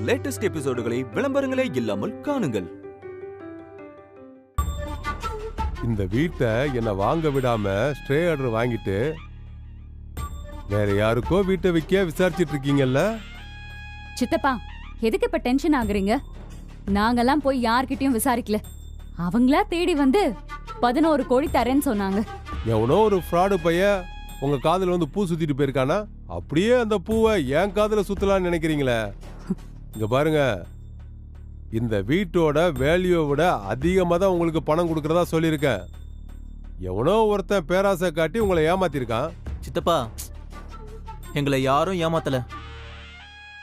Latest எபிசோடுகளை விளம்பரங்களே இல்லாமல் காணுங்கள். இந்த வீட்டை என்ன வாங்க விடாம ஸ்ட்ரே ஆர்டர் வாங்கிட்டு வேற யாருக்கோ வீட்டை விற்க விசாரிச்சிட்டு இருக்கீங்கல்ல? சித்தப்பா, எதுக்கு இப்ப டென்ஷன் ஆகுறீங்க? நாங்கெல்லாம் போய் யார்கிட்டயும் விசாரிக்கல. அவங்களா தேடி வந்து 11 கோடி தரேன்னு சொன்னாங்க. எவனோ ஒரு ஃப்ராடு பையன் உங்க காதுல வந்து பூ சுத்திட்டு போயிருக்கானா? அப்படியே அந்த பூவை என் காதுல சுத்தலாம்னு நினைக்கிறீங்களே? இங்க பாருங்க, இந்த வீட்டோட வேல்யூவை விட அதிகமாக தான் உங்களுக்கு பணம் கொடுக்கறதா சொல்லியிருக்கேன். எவனோ ஒருத்தன் பேராசை காட்டி உங்களை ஏமாத்திருக்கான். சித்தப்பா, எங்களை யாரும் ஏமாத்தல.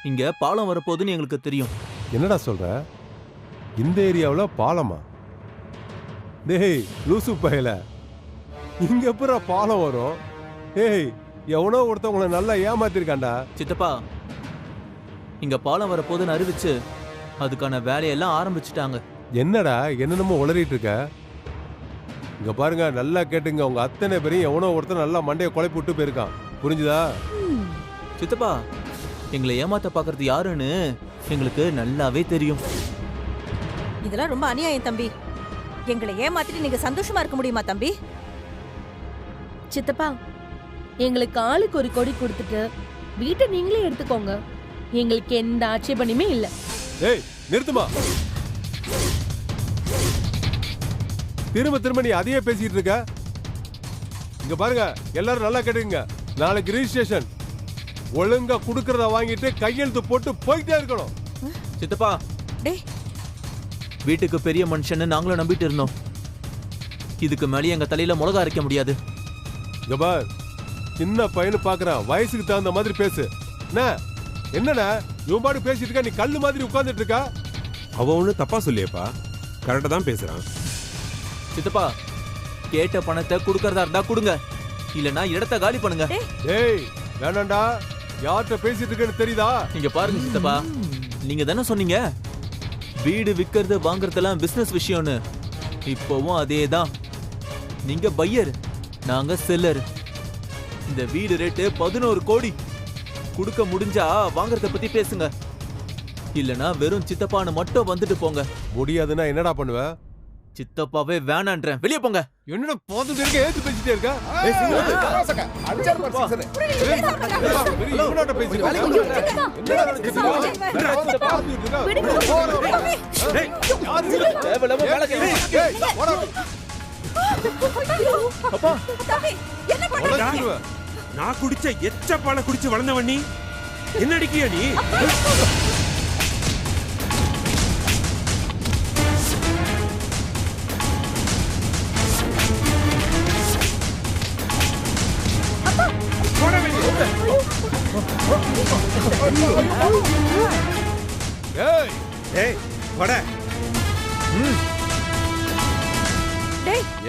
இங்க பாலம் வரப்போகுதுன்னு எங்களுக்கு தெரியும். என்னடா சொல்ற? இந்த ஏரியாவில் பாலமா? டேய் லூசு பையல, இங்க எப்பற பாலம் வரும்? ஏய், எவனோ ஒருத்தன் உங்களை நல்லா ஏமாத்திருக்கான்டா. சித்தப்பா, இங்க பாலம் வரப்போகுதுன்னு அறிவிச்சு அதுக்கான வேலையெல்லாம் ஆரம்பிச்சுட்டாங்க. என்னடா என்னென்னமோ உளறிட்டு இருக்க? இங்க பாருங்க, நல்லா கேட்டுங்க. உங்க அத்தனை பேரையும் எவனோ ஒருத்தன் நல்லா மண்டையை குழப்பி விட்டு போயிருக்கான். புரிஞ்சுதா? சித்தப்பா, எங்களை ஏமாத்த பாக்குறது யாருன்னு எங்களுக்கு நல்லாவே தெரியும். இதெல்லாம் ரொம்ப அநியாயம் தம்பி. எங்களை ஏமாத்திட்டு நீங்க சந்தோஷமா இருக்க முடியுமா தம்பி? சித்தப்பா, எங்களுக்கு ஆளுக்கு ஒரு கொடி கொடுத்துட்டு வீட்டை நீங்களே எடுத்துக்கோங்க. எங்களுக்கு எந்த ஆட்சேபனையுமே இல்ல. ஏய் நிறுத்துமா. திரும்ப திரும்ப நீ அதையே பேசிட்டு இருக்க. இங்க பாருங்க, எல்லாரும் நல்லா கேட்டுங்க. நாளைக்கு ரிஜிஸ்ட்ரேஷன். ஒழுங்கா குடுக்கறத வாங்கிட்டு கையெழுத்து போட்டு போயிட்டே இருக்கணும். சித்தப்பா, வீட்டுக்கு பெரிய மனுஷன்னு நாங்களும் நம்பிட்டு இருந்தோம். இதுக்கு மேலே எங்க தலையில மிளகா அரைக்க முடியாது. இங்க பார், சின்ன பையனு பாக்குறான், வயசுக்கு தகுந்த மாதிரி பேசு. என்னண்ணா இவன் பாட்டு பேசிட்டு இருக்கா, நீ கல்லு மாதிரி உட்கார்ந்துட்டு இருக்கா? அவன் ஒண்ணு தப்பா சொல்லியப்பா, கரெக்டா தான் பேசுறான். சித்தப்பா, கேட்ட பணத்தை குடுக்கறதா இருந்தா கொடுங்க, இல்லனா இடத்த காலி பண்ணுங்க. ஏய் வேணாண்டா, யார்கிட்ட பேசிட்டு இருக்கேன்னு தெரியுதா? இங்க பாருங்க சித்தப்பா, நீங்க தானே சொன்னீங்க வீடு விக்கிறது வாங்குறதெல்லாம் பிசினஸ் விஷயம்னு. இப்போவும் அதேதான். நீங்க பையர், நாங்க செல்லர். இந்த வீடு ரேட்டு 11 கோடி. குடுக்க முடிஞ்சா வாங்குறத பத்தி பேசுங்க, இல்லனா வெறும் சித்தப்பான்னு மட்டும் வந்துட்டு போங்க. முடியாதுன்னா என்னடா பண்ணுவ? சித்தப்பாவே வேணான்றேன், வெளியே போங்க. என்னடா போதும் இருக்க, ஏத்து பேசிட்டே இருக்க? நான் குடிச்ச எச்ச பாலை குடிச்சு வளர்ந்தவன் நீ என்ன அடிக்கியா நீ?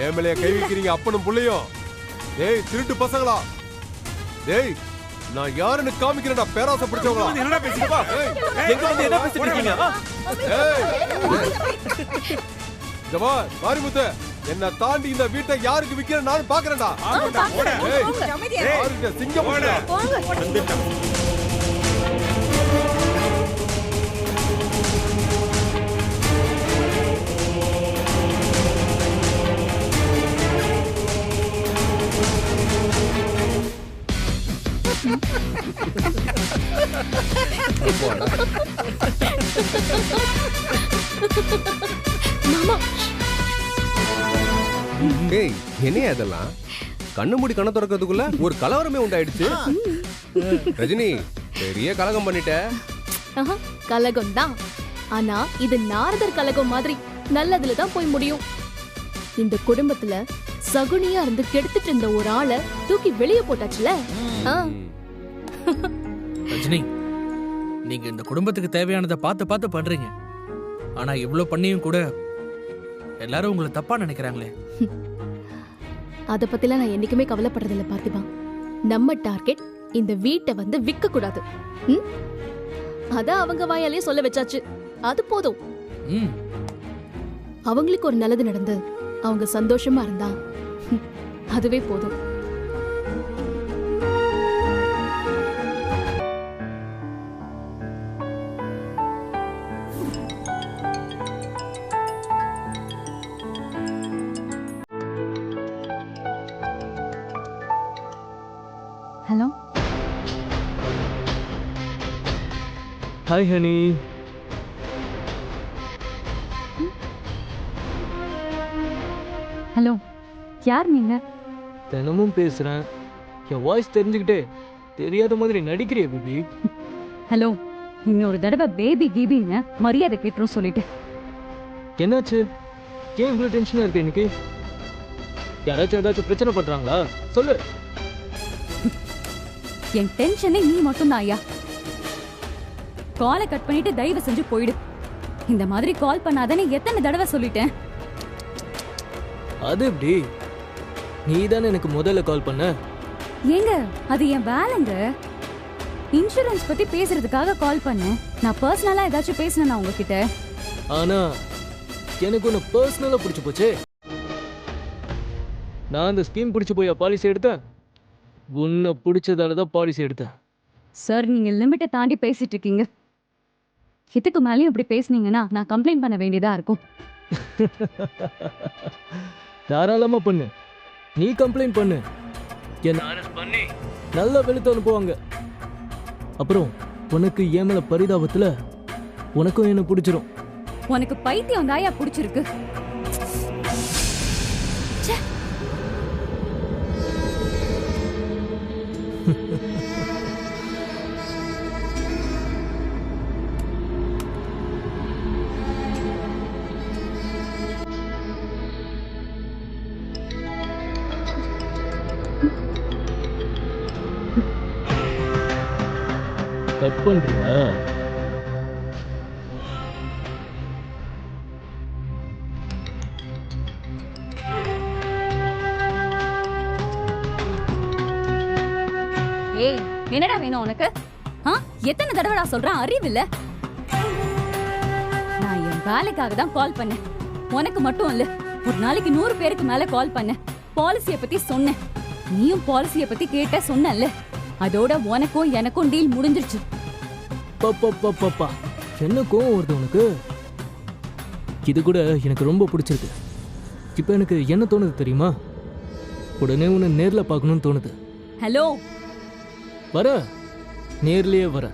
ஏமலைய கை வைக்கிறீங்க அப்பனும் புள்ளையும். டேய் திருட்டு பசங்களா, டேய் நான் யாருன்னு காமிக்கிறேன்டா, பேராசை பிடிச்சவங்களா? என்னடா பேசிட்டு எங்க வந்து என்ன பேசிட்டு இருக்கீங்க? ஜவா மாரிமுத்து, என்ன தாண்டி இந்த வீட்டை யாருக்கு விக்கிற நான் பாக்குறேன்டா. சிங்கம் என்னையா இதெல்லாம்? கண்ணு மூடி கண்ண திறக்கிறதுக்குள்ள ஒரு கலவரமே உண்டாயிடுச்சு. ரஜினி, பெரிய கலகம் பண்ணிட்ட. கலகம் தான், ஆனா இது நாரதர் கலகம் மாதிரி நல்லதுல தான் போய் முடியும். இந்த குடும்பத்துல சகுனியா இருந்து கெடுத்துட்டு இருந்த ஒரு ஆளை தூக்கி வெளியே போட்டாச்சுல. ரஜினி, நீங்க இந்த குடும்பத்துக்கு தேவையானதை பார்த்து பார்த்து பண்றீங்க. ஆனா இவ்வளவு பண்ணியும் கூட எல்லாரும் உங்களை தப்பா நினைக்கிறாங்களே. அத பத்திலாம் நான் என்னைக்குமே கவலைப்படுறதில்ல பார்த்திபா. நம்ம டார்கெட் இந்த வீட்டை வந்து விற்க கூடாது. அத அவங்க வாயாலே சொல்ல வச்சாச்சு, அது போதும். அவங்களுக்கு ஒரு நல்லது நடந்து அவங்க சந்தோஷமா இருந்தா அதுவே போதும். Hi honey. ஹலோ, யார் நீங்க? தினமும் பேசுறேன். என் வாய்ஸ் தெரிஞ்சுக்கிட்டே தெரியாத மாதிரி நடிக்கிறிய பேபி. ஹலோ, இன்னொரு தடவை பேபி கீபிங்க மரியாதை கேட்டுரும் சொல்லிட்டு. என்னாச்சு? ஏன் இவ்வளோ டென்ஷனாக இருக்கு இன்னைக்கு? யாராச்சும் ஏதாச்சும் பிரச்சனை பண்றாங்களா? சொல்லு. என் டென்ஷனே நீ மட்டும்தான் ஐயா. காலை கட் பண்ணிட்டு தயவு செஞ்சு போயிடு. இந்த மாதிரி கால் பண்ணாதன்னு எத்தனை தடவை சொல்லிட்டேன். அது எப்படி? நீ தானே எனக்கு முதல்ல கால் பண்ண. ஏங்க, அது என் வேலைங்க. இன்சூரன்ஸ் பத்தி பேசுறதுக்காக கால் பண்ணேன். நான் பர்சனலா ஏதாச்சும் பேசினேனா உங்ககிட்ட? ஆனா எனக்கு உன்னை பர்சனலா பிடிச்சு போச்சே. நான் அந்த ஸ்கீம் பிடிச்சு போய் பாலிசி எடுத்தேன். உன்னை பிடிச்சதால தான் பாலிசி எடுத்தேன். சார், நீங்க லிமிட்டை தாண்டி பேசிட்டு இருக்கீங்க. இதுக்கு மேலேயும் இப்படி பேசுனீங்கன்னா நான் கம்ப்ளைண்ட் பண்ண வேண்டியதா இருக்கும். தாராளமா பண்ணு. நீ கம்ப்ளைண்ட் பண்ணு. என்ன அரெஸ்ட் பண்ணி நல்லா வெளுத்து அனுப்புவாங்க. அப்புறம் உனக்கு என் மேல பரிதாபத்துல உனக்கும் என்ன பிடிச்சிரும். உனக்கு பைத்தியம் தாயா பிடிச்சிருக்கு. கட் பண்றியா? ஏய், என்னடா வேணும் உனக்கு? எத்தனை தடவை நான் சொல்றேன், அறிவில்ல? நான் என் வேலைக்காக தான் கால் பண்ணேன். உனக்கு மட்டும் இல்ல, ஒரு நாளைக்கு 100 பேருக்கு மேல கால் பண்ணேன். பாலிசிய பத்தி சொன்னேன். நீயும் பாலிசிய பத்தி கேட்ட சொன்னல. அதோட உனக்கும் எனக்கும் டீல் முடிஞ்சிருச்சு. பாப்பா என்ன கோவம் வருது உனக்கு? இது கூட எனக்கு ரொம்ப பிடிச்சிருக்கு. இப்ப எனக்கு என்ன தோணுது தெரியுமா? உடனே உன்னை நேர்ல பார்க்கணும்னு தோணுது. ஹலோ, வர நேர்லயே வர.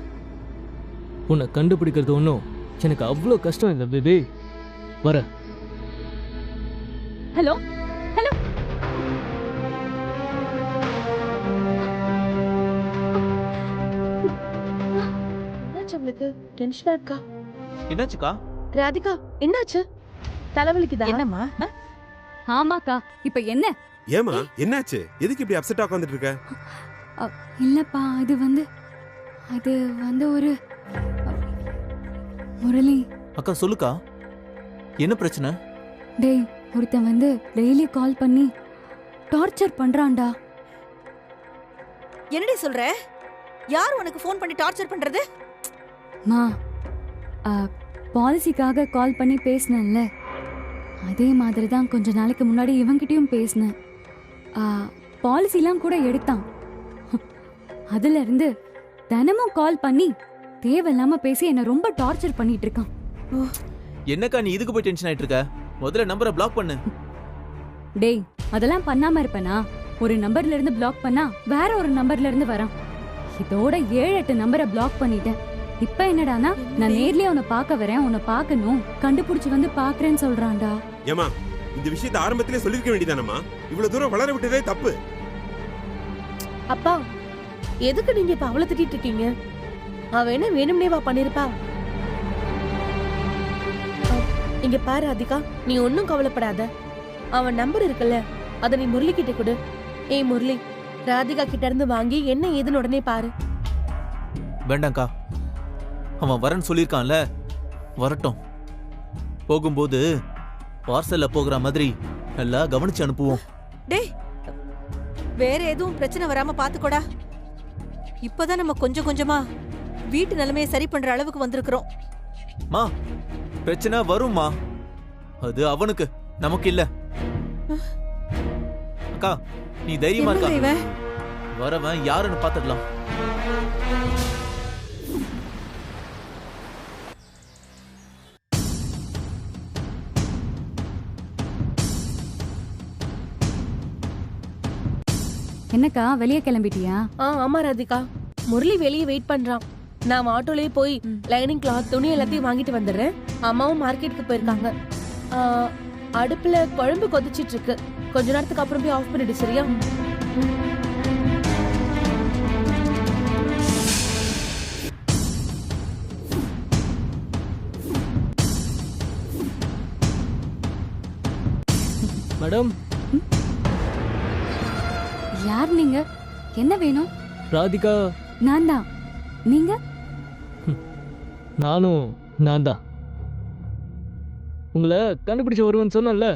உன்னை கண்டுபிடிக்கிறது ஒன்றும் எனக்கு அவ்வளோ கஷ்டம் இல்லை பேபி. வர. Hello, hello. டென்ஷனா இருக்கா? என்னாச்சுக்கா? ராதிகா, என்னாச்சு? தலைவலிக்குதா? என்னம்மா? ஆமாக்கா, இப்ப என்ன? ஏமா என்னாச்சு? எதுக்கு இப்படி அப்செட்டா உட்கார்ந்துட்டு இருக்க? இல்லப்பா, அது வந்து ஒரு முரளி. அக்கா சொல்லுக்கா, என்ன பிரச்சனை? டேய், ஒருத்தன் வந்து டெய்லி கால் பண்ணி டார்ச்சர் பண்றான்டா. என்னடி சொல்ற? யார் உனக்கு ஃபோன் பண்ணி டார்ச்சர் பண்றது? மா, பாலிசிக்காக கால் பண்ணி பேசினேன்ல, அதே மாதிரி தான் கொஞ்ச நாளைக்கு முன்னாடி இவன்கிட்டயும் பேசினேன். பாலிசிலாம் கூட எடுத்தான். அதுல இருந்து தினமும் கால் பண்ணி தேவையில்லாம பேசி என்ன ரொம்ப டார்ச்சர் பண்ணிட்டு இருக்கான். என்னக்கா நீ இதுக்கு போய் டென்ஷன் ஆயிட்டு இருக்க? முதல்ல நம்பரை பிளாக் பண்ணு. டேய், அதெல்லாம் பண்ணாம இருப்பேனா? ஒரு நம்பர்ல இருந்து பிளாக் பண்ணா வேற ஒரு நம்பர்ல இருந்து வரான். இதோட 7-8 நம்பரை பிளாக் பண்ணிட்டேன். இப்ப என்னடானா, நான் நேர்லயே உன்னை பார்க்க வரேன், உன்னை பார்க்கணும், கண்டுபிடிச்சு வந்து பாக்குறேன்னு சொல்றான்டா. ஏமா, இந்த விஷயத்தை ஆரம்பத்திலே சொல்லிருக்க வேண்டியதானம்மா? இவ்வளவு தூரம் வளர விட்டதே தப்பு. அப்பா, எதுக்கு நீங்க இப்ப அவளை திட்டிட்டு இருக்கீங்க? அவ என்ன வேணும்னேவா பண்ணிருப்பா? இங்க பாரு ராதிகா, நீ ஒன்னும் கவலைப்படாத. அவன் நம்பர் இருக்குல்ல, அத நீ முரளி கிட்ட கொடு. ஏய் முரளி, ராதிகா கிட்ட இருந்து வாங்கி என்ன ஏதுன்னு உடனே பாரு. வேண்டாம்க்கா, அவன் வரேன்னு சொல்லியிருக்கான்ல, வரட்டும். போகும்போது பார்சல்ல போகிற மாதிரி நல்லா கவனிச்சு அனுப்புவோம். டேய், வேற எதுவும் பிரச்சனை வராம பாத்துக்கோடா. இப்பதான் நம்ம கொஞ்சம் கொஞ்சமா வீட்டு நிலைமையை சரி பண்ற அளவுக்கு வந்திருக்கிறோம். மா, பிரச்சனை வரும்மா. அது அவனுக்கு, நமக்கு இல்ல. அக்கா, நீ தைரியமா இருக்கா? இவன் வரவன் யாருன்னு பாத்துடலாம். என்னக்கா, வெளியே கிளம்பிட்டியா? ஆமா ராதிகா, முரளி வெளியே வெயிட் பண்றான். நான் ஆட்டோலயே போய் லைனிங் கிளாத் துணி எல்லாத்தையும் வாங்கிட்டு வந்துடுறேன். அம்மாவும் மார்க்கெட்டுக்கு போயிருக்காங்க. அடுப்புல குழம்பு கொதிச்சிட்டு இருக்கு. கொஞ்ச நேரத்துக்கு அப்புறம் போய் ஆஃப் பண்ணிடு, சரியா? மேடம், யார் நீங்க? என்ன வேணும்? ராதிகா. நான் தான். நீங்க? நானும் நான் தான். உங்களை கண்டுபிடிச்ச வருவேன்னு சொன்னல,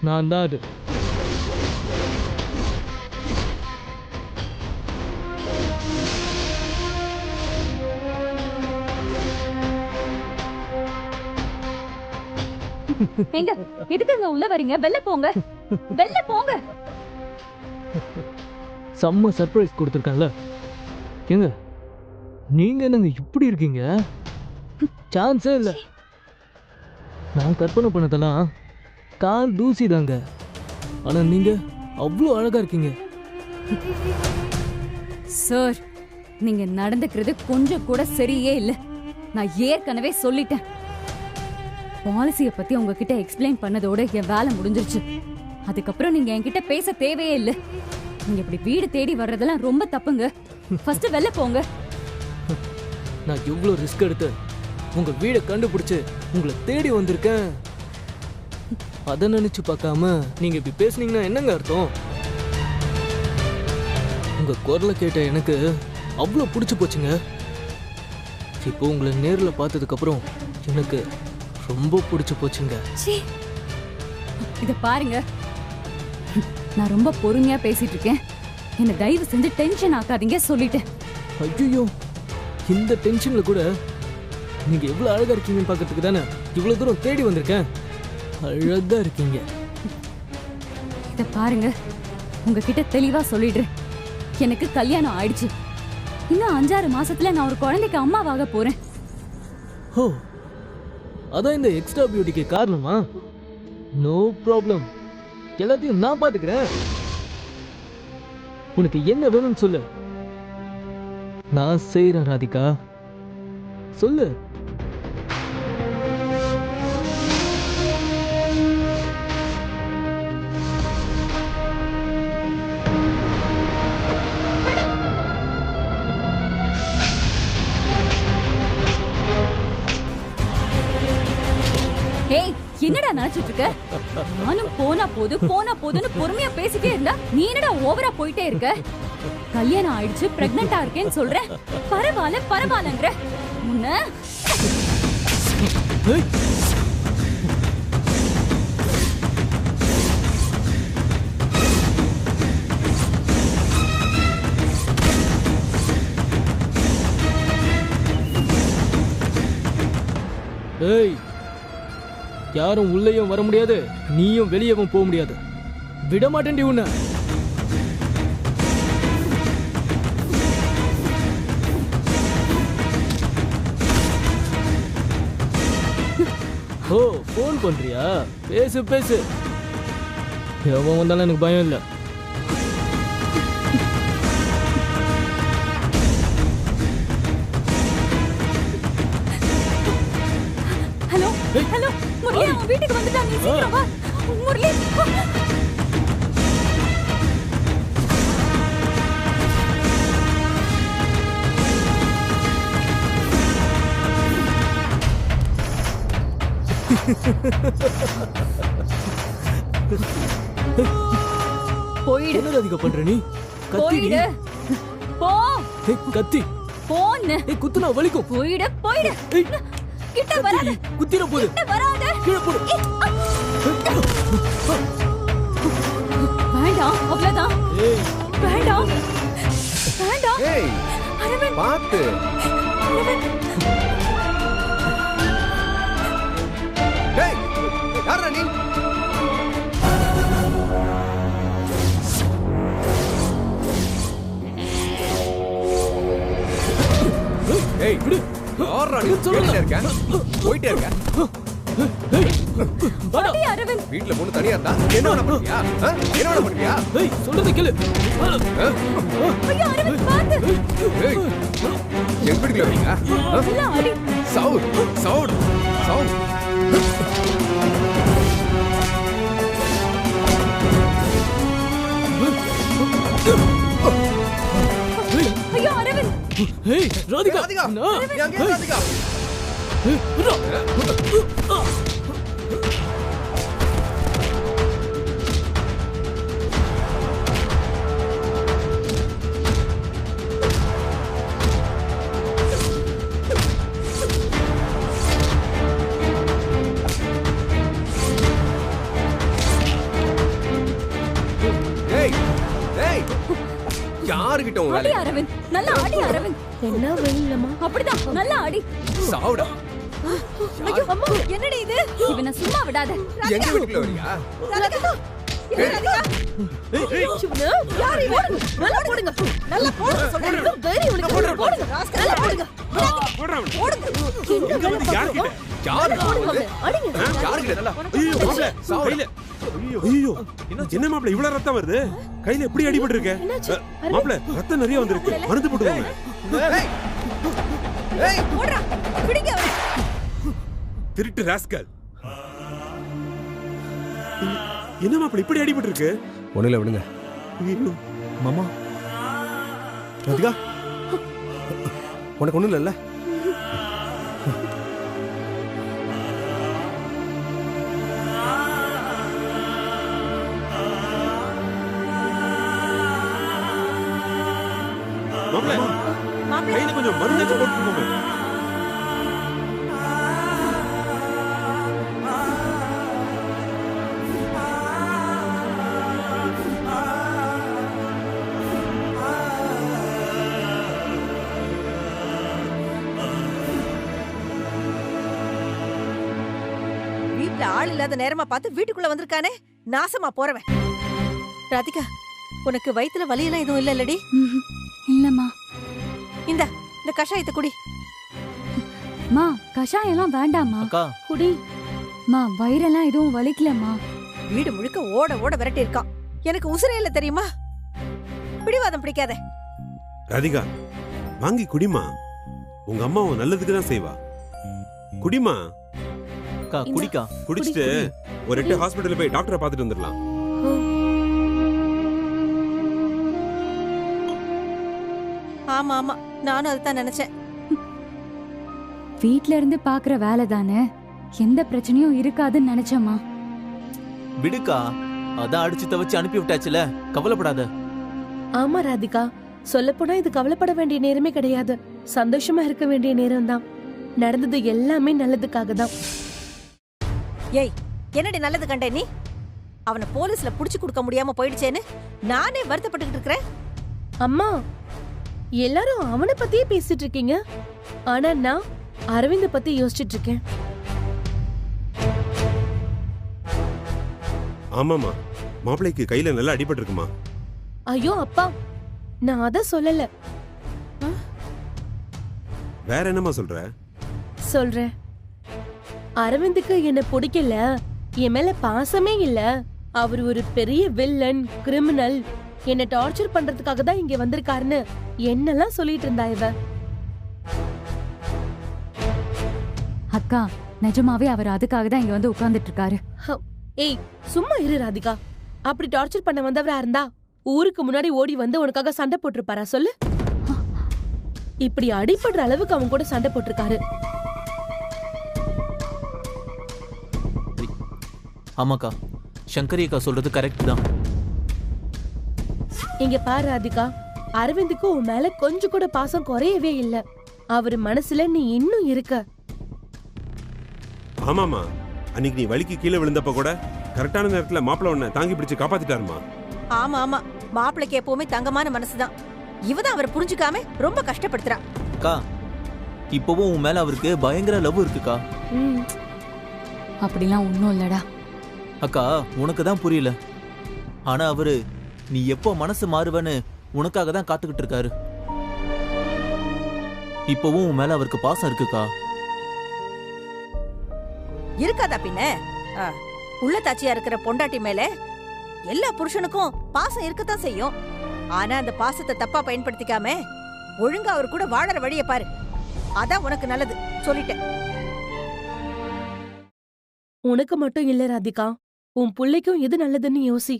நான் தான் அது. எங்க எதுக்குங்க உள்ள வரீங்க? வெளில போங்க, வெளில போங்க. செம்ம சர்ப்ரைஸ் கொடுத்துருக்கேன்ல. ஏங்க நீங்க என்னங்க இப்படி இருக்கீங்க? சான்ஸே இல்லை. நான் கற்பனை பண்ணதெல்லாம் கால் தூசி தாங்க. ஆனா நீங்க அவ்வளோ அழகா இருக்கீங்க. சார், நீங்க நடந்துக்கிறது கொஞ்சம் கூட சரியே இல்லை. நான் ஏற்கனவே சொல்லிட்டேன். பாலிசியை பத்தி உங்ககிட்ட எக்ஸ்பிளைன் பண்ணதோட என் வேலை முடிஞ்சிருச்சு. அதுக்கப்புறம் நீங்க என்கிட்ட பேச தேவையே இல்லை. நீங்க இப்படி வீடு தேடி வர்றதெல்லாம் ரொம்ப தப்புங்க. ஃபர்ஸ்ட் வெளில போங்க. நான் எவ்வளோ ரிஸ்க் எடுத்து உங்க வீடை கண்டுபிடிச்சு உங்களை தேடி வந்திருக்கேன். அதை நினைச்சு பார்க்காம நீங்க இப்படி பேசுனீங்கன்னா என்னங்க அர்த்தம்? உங்க குரலை கேட்ட எனக்கு அவ்வளோ பிடிச்சு போச்சுங்க. இப்போ உங்களை நேர்ல பார்த்ததுக்கு அப்புறம் எனக்கு ரொம்ப பிடிச்சு போச்சுங்க. இத பாருங்க, நான் ரொம்ப பொறுமையா பேசிட்டு இருக்கேன். என்ன தயவு செஞ்சு டென்ஷன் ஆக்காதீங்க, சொல்லிட்டேன். ஐயோ, இந்த டென்ஷன்ல கூட நீங்க எவ்வளவு அழகா இருக்கீங்கன்னு பார்க்கிறதுக்கு தானே இவ்வளவு தூரம் தேடி வந்திருக்கேன். அழகா இருக்கீங்க. இத பாருங்க, உங்ககிட்ட தெளிவா சொல்லிடுறேன். எனக்கு கல்யாணம் ஆயிடுச்சு. இன்னும் 5-6 மாசத்துல நான் ஒரு குழந்தைக்கு அம்மாவாக போறேன். ஓ, அதான் இந்த எக்ஸ்ட்ரா பியூட்டிக்கு காரணமா? நோ ப்ராப்ளம், எல்லாத்தையும் நான் பாத்துக்கிறேன். உனக்கு என்ன வேணும்னு சொல்லு, நான் செய்றேன். ராதிகா, சொல்லு. ஏய், என்னடா நினைச்சிட்டு இருக்க? நானும் போனா போதுன்னு பொறுமையா பேசிட்டே இருந்தா நீ என்னடா ஓவரா போயிட்டே இருக்க? கல்யாணம் ஆயிடுச்சு, பிரெக்னண்டா இருக்கேன்னு சொல்றேன். பரவாயில்லங்கிற முன்ன. ஏய், யாரும் உள்ளேயும் வர முடியாது, நீயும் வெளியவும் போக முடியாது. விட மாட்டேன்டி உன்னை. ஓ, போன் பண்றியா? பேசு பேசு. எவன் வந்தாலும் எனக்கு பயம் இல்லை. ஹலோ ஹலோ, முரளி அவன் வீட்டுக்கு வந்துட்டான். நீ சீக்கிரம் வா முரளி. போயிடு. என்ன அதிகம் பண்ற நீ? போயிடு. போ. கத்தி. போன்னு. குத்துனா வலிக்கும். போயிடு. கிட்ட வராத. குத்திர போடு. கிட்ட வராத. கீழ போடு. வேண்டாம், அவ்வளவுதான். ஏய், வேண்டாம். ஏய், அரவிந்த், பாத்து. டேய், யாரா நீ? ஏய், விடு. யாரா நீ? போயிட்டே இருக்க. அடி அரவிந்த். வீட்ல பொண்ணு தனியா இருந்தா என்ன வேணா பண்ணுவியா? என்ன வேணா பண்ணுவியா? ஏய் சொல்றத கேளு. ஐயோ அரவிந்த் பாத்து. ஏய் எங்க வீட்டுல வரீங்க? இல்ல அடி. Sound sound sound. ஐயோ அரவிந்த். ஏய் ராதிகா. ராதிகா எங்க ராதிகா? ஏய் ஏய் யார்கிட்ட உன் அடி வேலை? அரவிந்த். நல்லா அடி அரவிந்த். என்ன வெயிலம்மா? அப்படிதான் நல்லா அடி. சாவுடா. ஐயோ அம்மா என்னடி இது? இவனை சும்மா விடாத. எங்க வீட்டுல வரீங்க? ராதிகா, என்ன ராதிகா? சிவனு, யார் இவன்? நல்லா போடுங்க. நல்லா போடுங்க சொல்றேன். தைரியம் உனக்கு. போடுங்க. ராஸ்கல், நல்லா போடுங்க. போடுறா அவனை. போடுங்க. எங்க வந்து யார்கிட்ட? யாரு? அடிங்க. யார்கிட்ட நல்லா? ஐயோ மாப்ள கையில. ஐயோ என்ன மாப்ள இவ்வளவு ரத்தம் வருது? கையில எப்படி அடிபட்டு இருக்க? மாப்ள ரத்தம் நிறைய வந்திருக்கு. மருந்து போட்டுவாங்க. ஏய் ஏய் போடுறா. பிடிங்க அவனை. திருட்டு ராஸ்கல். என்ன மாப்ள இப்படி அடிபட்டு இருக்கு? ஒண்ணுல விடுங்க. ஐயோ மாமா ராதிகா உனக்கு ஒண்ணும் இல்லைல்ல? மாப்ள மாப்ள கையில கொஞ்சம் மருந்து போட்டு போங்க. வீட்ல ஆள் இல்லாத நேரமா பார்த்து வீட்டுக்குள்ள வந்திருக்கானே, நாசமா போறவன். ராதிகா, உனக்கு வயித்துல வலியெல்லாம் எதுவும் இல்ல இல்லடி? இல்லம்மா. இந்த கஷாயத்தை குடி. மா கஷாயம் எல்லாம் வேண்டாம்மா. அக்கா குடி. மா வயிறெல்லாம் எதுவும் வலிக்கலம்மா. வீடு முழுக்க ஓட ஓட விரட்டி இருக்கான். எனக்கு உசுரே இல்ல தெரியுமா? பிடிவாதம் பிடிக்காத. ராதிகா வாங்கி குடிமா. உங்க அம்மா உன் நல்லதுக்கு தான் செய்வா. குடிமா. அக்கா குடிக்கா. குடிச்சிட்டு ஒரு 8 ஹாஸ்பிடல்ல போய் டாக்டரை பார்த்துட்டு வந்துடலாம். ஆமா ஆமா, நானும் அதுதான் நினைச்சேன். வீட்ல இருந்து பாக்குற வேலை தானே, எந்த பிரச்சனையும் இருக்காதுன்னு நினைச்சேம்மா. விடுக்கா. அதான் அடிச்சு தவச்சு அனுப்பி விட்டாச்சுல, கவலைப்படாத. ஆமா ராதிகா, சொல்லப்போனா இது கவலைப்பட வேண்டிய நேரமே கிடையாது. சந்தோஷமா இருக்க வேண்டிய நேரம் தான். நடந்தது எல்லாமே நல்லதுக்காக தான். ஏய், என்னடி நல்லது கண்ட நீ? அவனை போலீஸ்ல புடிச்சு கொடுக்க முடியாம போயிடுச்சேன்னு நானே வருத்தப்பட்டுக்கிட்டு இருக்கிறேன். அம்மா, எல்லாரும் அவனை பத்தியே பேசிட்டு இருக்கீங்க. ஆனா நான் அரவிந்த பத்தி யோசிச்சுட்டு இருக்கேன். ஆமாமா, மாப்பிள்ளைக்கு கையில நல்லா அடிபட்டு இருக்குமா? ஐயோ அப்பா, நான் அத சொல்லல. வேற என்னமா சொல்ற? சொல்றேன். அரவிந்துக்கு என்ன பிடிக்கல, என் மேல பாசமே இல்ல. அவர் ஒரு பெரிய வில்லன், கிரிமினல், என்ன டார்ச்சர் பண்றதுக்காக தான் இங்க வந்திருக்காருன்னு என்னெல்லாம் சொல்லிட்டு இருந்தா இவ. அக்கா நிஜமாவே அவர் அதுக்காக தான் இங்க வந்து உட்கார்ந்துட்டு இருக்காரு. ஏய் சும்மா இரு ராதிகா. அப்படி டார்ச்சர் பண்ண வந்தவரா இருந்தா ஊருக்கு முன்னாடி ஓடி வந்து உனக்காக சண்டை போட்டிருப்பாரா சொல்லு? இப்படி அடிபடுற அளவுக்கு அவன் கூட சண்டை போட்டிருக்காரு. ஆமாக்கா, சங்கரி அக்கா சொல்றது கரெக்ட் தான். இங்க பாரு ராதிகா, அரவிந்துக்கு உன் மேல கொஞ்சம் கூட பாசம் குறையவே இல்ல. அவர் மனசுல நீ இன்னும் இருக்க. ஆமாமா, அன்னைக்கு நீ வலிக்கு கீழே விழுந்தப்ப கூட கரெக்டான நேரத்துல மாப்பிள்ளை உன்னை தாங்கி பிடிச்சு காப்பாத்திட்டாருமா. ஆமா ஆமா, மாப்பிளைக்கு எப்பவுமே தங்கமான மனசுதான். இவதான் அவரை புரிஞ்சுக்காம ரொம்ப கஷ்டப்படுத்துறா. அக்கா, இப்பவும் உன் மேல அவருக்கு பயங்கர லவ் இருக்குக்கா. அப்படிலாம் ஒண்ணும் இல்லடா. அக்கா, உனக்கு தான் புரியல. ஆனா அவரு நீ எப்போ மனசு மாறுவன்னு உனக்காக தான் காத்துக்கிட்டு இருக்காரு. இப்பவும் உன் மேல அவருக்கு பாசம் இருக்குக்கா. இருக்காதா பின்ன? உள்ள தாச்சியா இருக்கிற பொண்டாட்டி மேல எல்லா புருஷனுக்கும் பாசம் இருக்கத்தான் செய்யும். ஆனா அந்த பாசத்தை தப்பா பயன்படுத்திக்காம ஒழுங்கா அவர் கூட வாழற வழிய பாரு. அதான் உனக்கு நல்லது சொல்லிட்டேன். உனக்கு மட்டும் இல்ல ராதிகா, உன் பிள்ளைக்கும் எது நல்லதுன்னு யோசி.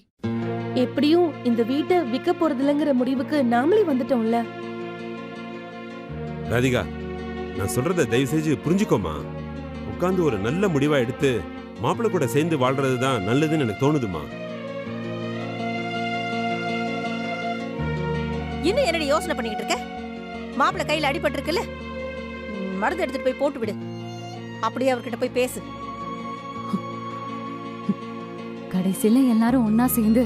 எப்படியும் இந்த வீட்டை விற்க போறதில்லங்கிற முடிவுக்கு நாமளே வந்துட்டோம்ல. ராதிகா, நான் சொல்றத தயவு செஞ்சு புரிஞ்சுக்கோமா. உட்கார்ந்து ஒரு நல்ல முடிவா எடுத்து மாப்பிள்ளை கூட சேர்ந்து வாழ்றதுதான் நல்லதுன்னு எனக்கு தோணுதுமா. இன்னும் என்னடி யோசனை பண்ணிக்கிட்டு இருக்க? மாப்பிள்ளை கையில அடிபட்டு இருக்குல்ல, மருந்து எடுத்துட்டு போய் போட்டு விடு. அப்படியே அவர்கிட்ட போய் பேசு. கடைசியில எல்லாரும் ஒன்னா சேர்ந்து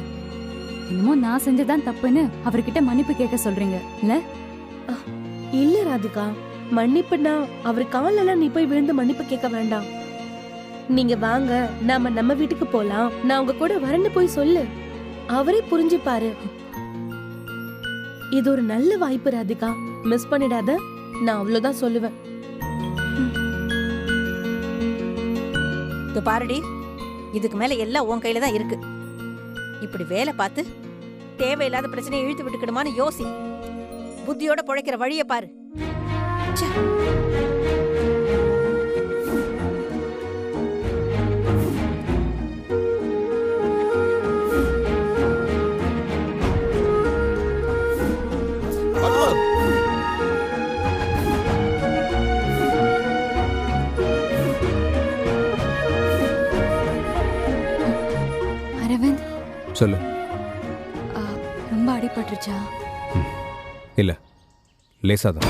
என்னமோ நான் செஞ்சதான் தப்புன்னு அவர்கிட்ட மன்னிப்பு கேட்க சொல்றீங்க இல்ல? இல்ல ராதிகா, மன்னிப்புனா அவர் காலெல்லாம் நீ போய் விழுந்து மன்னிப்பு கேட்க வேண்டாம். நீங்க வாங்க, நாம நம்ம வீட்டுக்கு போலாம், நான் உங்க கூட வரேன்னு போய் சொல்லு. அவரே புரிஞ்சுப்பாரு. இது ஒரு நல்ல வாய்ப்பு ராதிகா, மிஸ் பண்ணிடாத. நான் அவ்வளவுதான் சொல்லுவேன். பாருடி, இதுக்கு மேல எல்லாம் உன் கையில தான் இருக்கு. இப்படி வேலை பார்த்து தேவையில்லாத பிரச்சனையை இழுத்து விட்டுக்கிடுமான்னு யோசி. புத்தியோட பொழைக்கிற வழியை பாரு. அரவிந்த், சொல்லு. ரொம்ப அடிபட்டுருச்சா? இல்ல, லேசாதான்.